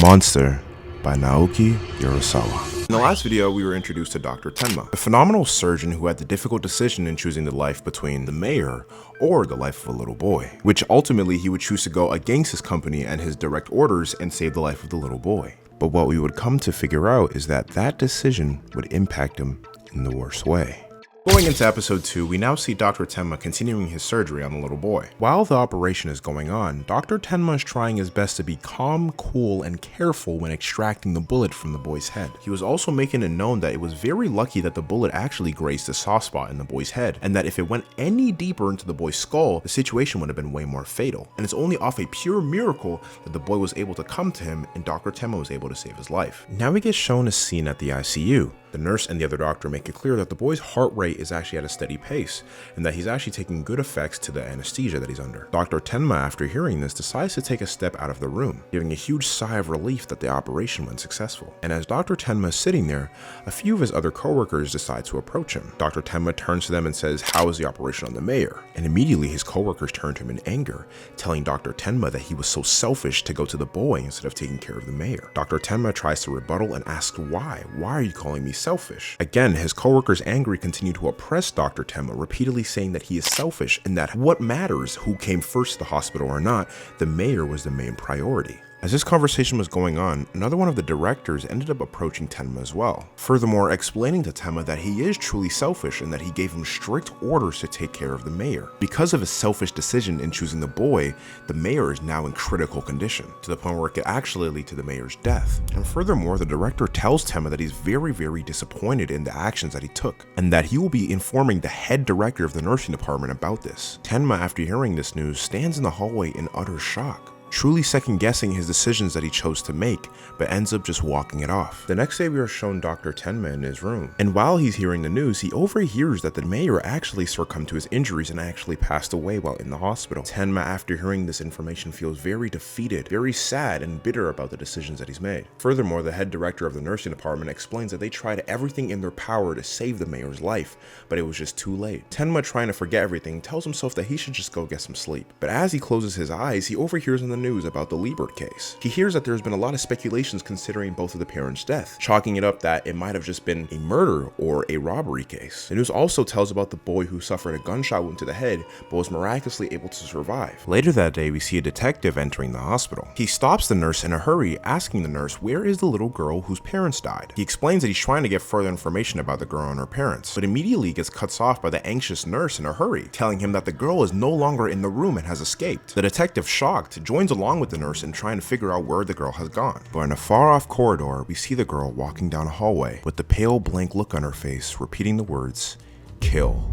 Monster by Naoki Urasawa. In the last video, we were introduced to Dr. Tenma, a phenomenal surgeon who had the difficult decision in choosing the life between the mayor or the life of a little boy, which ultimately he would choose to go against his company and his direct orders and save the life of the little boy. But what we would come to figure out is that that decision would impact him in the worst way. Going into episode 2, we now see Dr. Tenma continuing his surgery on the little boy. While the operation is going on, Dr. Tenma is trying his best to be calm, cool, and careful when extracting the bullet from the boy's head. He was also making it known that it was very lucky that the bullet actually grazed a soft spot in the boy's head, and that if it went any deeper into the boy's skull, the situation would have been way more fatal. And it's only off a pure miracle that the boy was able to come to him and Dr. Tenma was able to save his life. Now we get shown a scene at the ICU. The nurse and the other doctor make it clear that the boy's heart rate is actually at a steady pace, and that he's actually taking good effects to the anesthesia that he's under. Dr. Tenma, after hearing this, decides to take a step out of the room, giving a huge sigh of relief that the operation went successful. And as Dr. Tenma is sitting there, a few of his other coworkers decide to approach him. Dr. Tenma turns to them and says, "How is the operation on the mayor?" And immediately his coworkers turn to him in anger, telling Dr. Tenma that he was so selfish to go to the boy instead of taking care of the mayor. Dr. Tenma tries to rebuttal and asks why. Why are you calling me selfish? Again, his coworkers angry continue to oppress Dr. Tenma, repeatedly saying that he is selfish and that what matters, who came first to the hospital or not, the mayor was the main priority. As this conversation was going on, another one of the directors ended up approaching Tenma as well, furthermore explaining to Tenma that he is truly selfish and that he gave him strict orders to take care of the mayor. Because of his selfish decision in choosing the boy, the mayor is now in critical condition, to the point where it could actually lead to the mayor's death. And furthermore, the director tells Tenma that he's very disappointed in the actions that he took, and that he will be informing the head director of the nursing department about this. Tenma, after hearing this news, stands in the hallway in utter shock, truly second-guessing his decisions that he chose to make, but ends up just walking it off. The next day we are shown Dr. Tenma in his room, and while he's hearing the news, he overhears that the mayor actually succumbed to his injuries and actually passed away while in the hospital. Tenma, after hearing this information, feels very defeated, very sad and bitter about the decisions that he's made. Furthermore, the head director of the nursing department explains that they tried everything in their power to save the mayor's life, but it was just too late. Tenma, trying to forget everything, tells himself that he should just go get some sleep. But as he closes his eyes, he overhears in the news about the Lieber case. He hears that there's been a lot of speculations considering both of the parents' death, chalking it up that it might have just been a murder or a robbery case. The news also tells about the boy who suffered a gunshot wound to the head but was miraculously able to survive. Later that day, we see a detective entering the hospital. He stops the nurse in a hurry, asking the nurse where is the little girl whose parents died. He explains that he's trying to get further information about the girl and her parents, but immediately gets cut off by the anxious nurse in a hurry, telling him that the girl is no longer in the room and has escaped. The detective, shocked, joins along with the nurse and trying to figure out where the girl has gone. But in a far off corridor, we see the girl walking down a hallway with the pale blank look on her face, repeating the words, "Kill,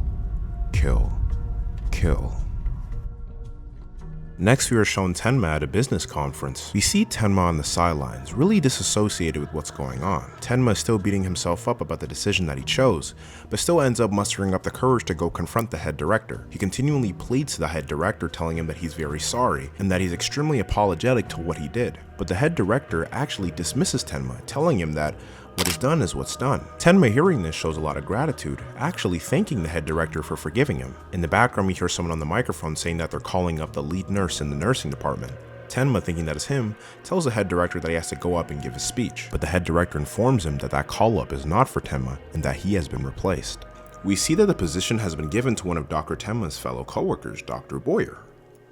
kill, kill." Next, we are shown Tenma at a business conference. We see Tenma on the sidelines, really disassociated with what's going on. Tenma is still beating himself up about the decision that he chose, but still ends up mustering up the courage to go confront the head director. He continually pleads to the head director, telling him that he's very sorry and that he's extremely apologetic to what he did. But the head director actually dismisses Tenma, telling him that what is done is what's done. Tenma, hearing this, shows a lot of gratitude, actually thanking the head director for forgiving him. In the background, we hear someone on the microphone saying that they're calling up the lead nurse in the nursing department. Tenma, thinking that is him, tells the head director that he has to go up and give a speech, but the head director informs him that that call-up is not for Tenma and that he has been replaced. We see that the position has been given to one of Dr. Tenma's fellow coworkers, Dr. Boyer.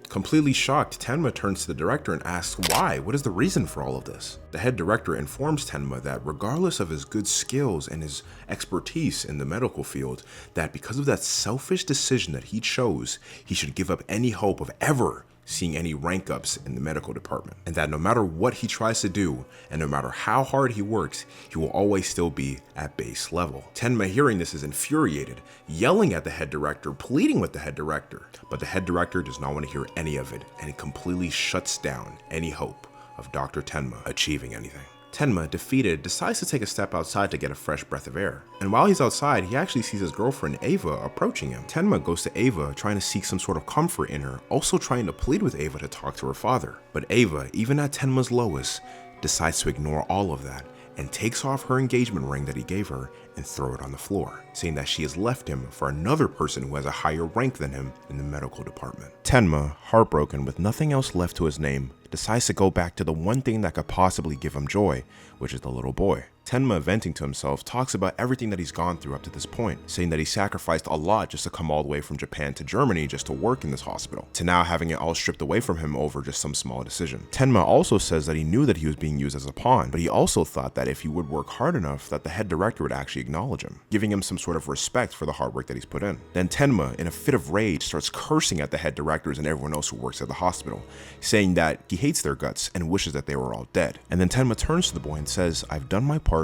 Completely shocked, Tenma turns to the director and asks why. What is the reason for all of this? The head director informs Tenma that regardless of his good skills and his expertise in the medical field, that because of that selfish decision that he chose, he should give up any hope of ever seeing any rank ups in the medical department, and that no matter what he tries to do and no matter how hard he works, he will always still be at base level. Tenma, hearing this, is infuriated, yelling at the head director, pleading with the head director, but the head director does not want to hear any of it, and it completely shuts down any hope of Dr. Tenma achieving anything. Tenma, defeated, decides to take a step outside to get a fresh breath of air. And while he's outside, he actually sees his girlfriend Ava approaching him. Tenma goes to Ava, trying to seek some sort of comfort in her, also trying to plead with Ava to talk to her father. But Ava, even at Tenma's lowest, decides to ignore all of that and takes off her engagement ring that he gave her and throw it on the floor, saying that she has left him for another person who has a higher rank than him in the medical department. Tenma, heartbroken with nothing else left to his name, decides to go back to the one thing that could possibly give him joy, which is the little boy. Tenma, venting to himself, talks about everything that he's gone through up to this point, saying that he sacrificed a lot just to come all the way from Japan to Germany just to work in this hospital, to now having it all stripped away from him over just some small decision. Tenma also says that he knew that he was being used as a pawn, but he also thought that if he would work hard enough, that the head director would actually acknowledge him, giving him some sort of respect for the hard work that he's put in. Then Tenma, in a fit of rage, starts cursing at the head directors and everyone else who works at the hospital, saying that he hates their guts and wishes that they were all dead. And then Tenma turns to the boy and says, "I've done my part.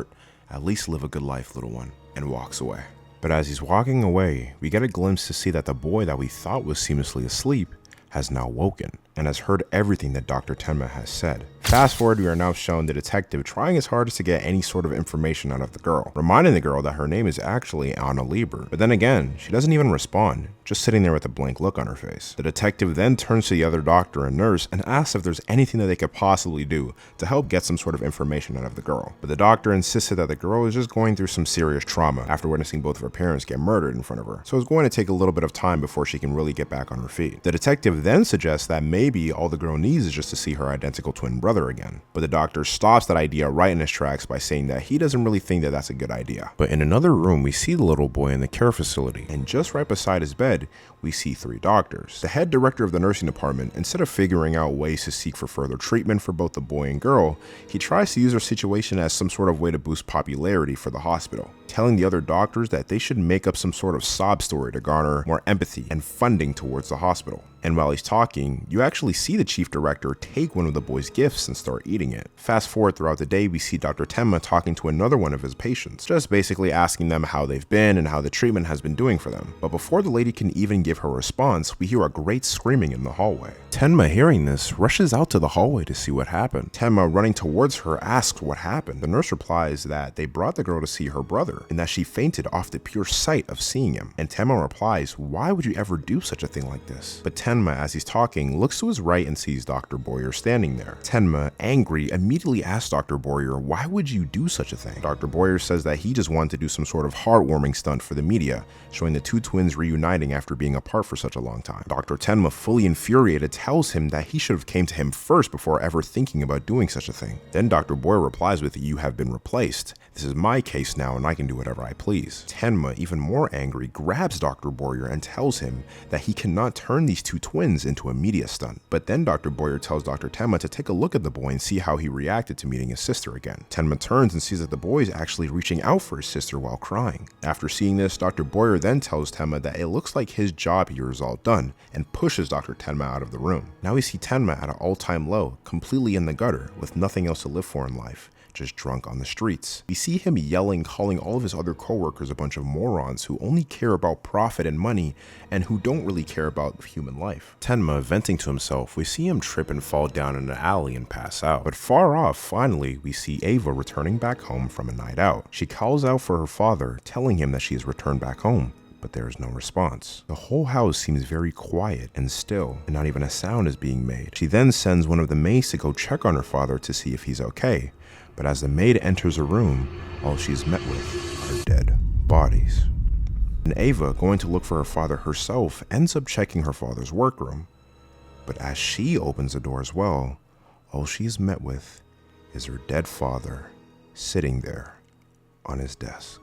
At least live a good life, little one," and walks away. But as he's walking away, we get a glimpse to see that the boy that we thought was seamlessly asleep has now woken and has heard everything that Dr. Tenma has said. Fast forward, we are now shown the detective trying his hardest to get any sort of information out of the girl, reminding the girl that her name is actually Lieber. But then again, she doesn't even respond, just sitting there with a blank look on her face. The detective then turns to the other doctor and nurse and asks if there's anything that they could possibly do to help get some sort of information out of the girl. But the doctor insisted that the girl is just going through some serious trauma after witnessing both of her parents get murdered in front of her, so it's going to take a little bit of time before she can really get back on her feet. The detective then suggests that maybe all the girl needs is just to see her identical twin brother again, but the doctor stops that idea right in his tracks by saying that he doesn't really think that that's a good idea. But in another room, we see the little boy in the care facility, and just right beside his bed, we see 3 doctors. The head director of the nursing department, instead of figuring out ways to seek for further treatment for both the boy and girl, he tries to use their situation as some sort of way to boost popularity for the hospital, telling the other doctors that they should make up some sort of sob story to garner more empathy and funding towards the hospital. And while he's talking, you actually see the chief director take one of the boy's gifts and start eating it. Fast forward throughout the day, we see Dr. Tenma talking to another one of his patients, just basically asking them how they've been and how the treatment has been doing for them. But before the lady can even give her response, we hear a great screaming in the hallway. Tenma, hearing this, rushes out to the hallway to see what happened. Tenma, running towards her, asks what happened. The nurse replies that they brought the girl to see her brother and that she fainted off the pure sight of seeing him. And Tenma replies, "Why would you ever do such a thing like this?" But Tenma, as he's talking, looks to his right and sees Dr. Boyer standing there. Tenma, angry, immediately asks Dr. Boyer, "Why would you do such a thing?" Dr. Boyer says that he just wanted to do some sort of heartwarming stunt for the media, showing the 2 twins reuniting after being apart for such a long time. Dr. Tenma, fully infuriated, tells him that he should have came to him first before ever thinking about doing such a thing. Then Dr. Boyer replies with, "You have been replaced. This is my case now and I can do whatever I please." Tenma, even more angry, grabs Dr. Boyer and tells him that he cannot turn these 2 twins into a media stunt. But then Dr. Boyer tells Dr. Tenma to take a look at the boy and see how he reacted to meeting his sister again. Tenma turns and sees that the boy is actually reaching out for his sister while crying. After seeing this, Dr. Boyer then tells Tenma that it looks like his job here is all done and pushes Dr. Tenma out of the room. Now we see Tenma at an all-time low, completely in the gutter, with nothing else to live for in life, just drunk on the streets. We see him yelling, calling all of his other coworkers a bunch of morons who only care about profit and money and who don't really care about human life. Tenma, venting to himself, we see him trip and fall down in an alley and pass out. But far off, finally, we see Ava returning back home from a night out. She calls out for her father, telling him that she has returned back home, but there is no response. The whole house seems very quiet and still, and not even a sound is being made. She then sends one of the maids to go check on her father to see if he's okay. But as the maid enters a room, all she's met with are dead bodies. And Ava, going to look for her father herself, ends up checking her father's workroom. But as she opens the door as well, all she is met with is her dead father sitting there on his desk.